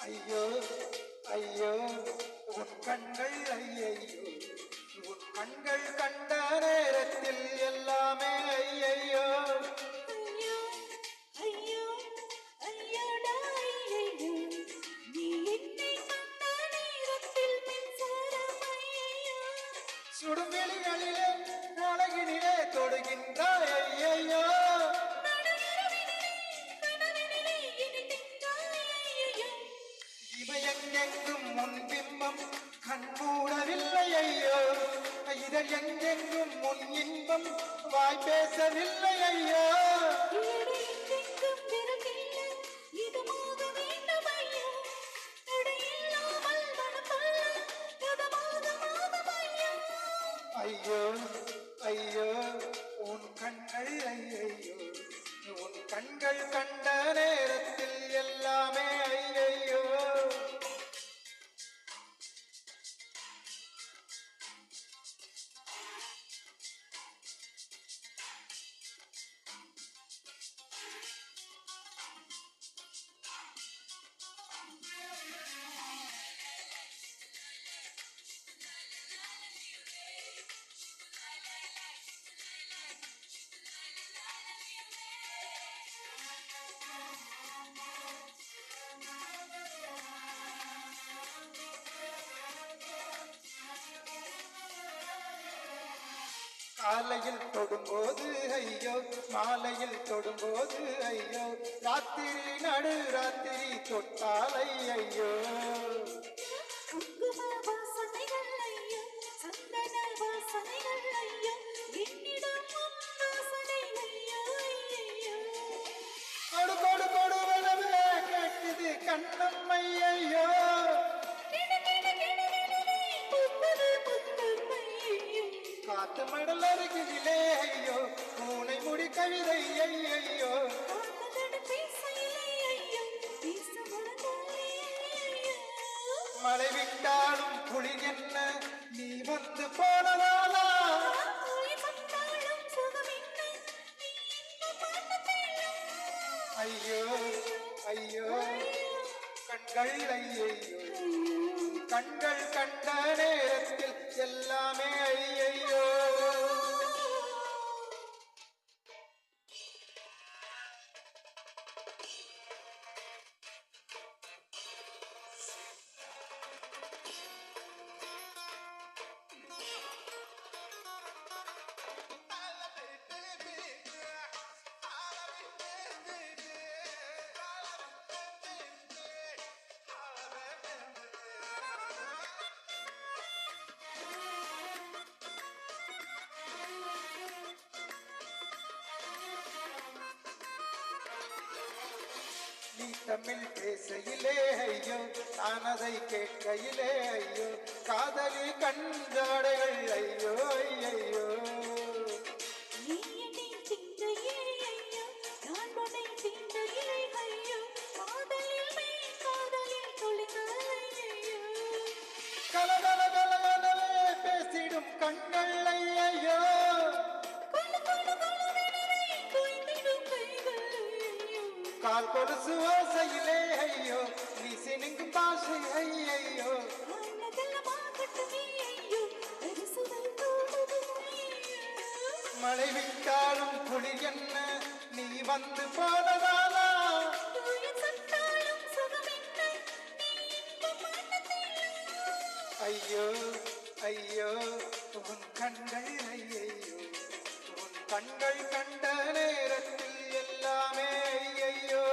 ஐயோ ஐயோ உன் கண்கள் ஐயையோ உன் கண்கள் கண்ட நேரத்தில் எல்லாமே ஐயையோ ஐயோ ஐயோ ஐயோடா ஐயையோ நீ என்னை கண்ட நேரத்தில் மின்சாரம் ஐயையோ சுடுவெளிகளிலே அழகினிலே தொடுகின்றாய் ஐயையோ இவையெங்கும் முன் பிம்பம் கண்மூடவில்லை ஐயோ இதழ் எங்கெங்கும் முன் இன்பம் வாய் பேசவில்லை ஐயோ ஐயோ ஐயோ உன் கண்கள் ஐயையோ உன் கண்கள் கண்ட நேரத்தில் எல்லாமே ஐயையோ காலையில் தொடும்போது ஐயோ மாலையில் தொடும்போது ஐயோ ராத்திரி நடு ராத்திரி தொட்டாலை ஐயோ கொடு கொடு கொடுவளவே கேட்டது கண்ணம்மை ஐயோ காத்து மடல் அருகிலே ஐயோ பூனை முடி கவிதை ஐயோ மழை விட்டாலும் குளிர் என்ன நீ வந்து போனதாலா ஐயோ ஐயோ கண்கள் ஐயையோ கண்கள் கண்ட நேரத்தில் எல்லாமே ஐயையோ நீ தமிழ் பேசையிலே ஐயோ நான் அதை கேட்கையிலே ஐயோ காதலி கண்ஜாடைகள் ஐயோ ஐயோ கலகலகலகலவே பேசிடும் கண்கள் ஐயோ கால் கொலுசு ஓசையிலே ஐயோ நீ சினுங்கும் பாஷை ஐயோ மழை விட்டாலும் குளிர் என்ன நீ வந்து போனதாலா ஐயோ ஐயோ உன் கண்கள் ஐயையோ உன் கண்கள் கண்ட நேரத்தில் எல்லாமே ஐயையோ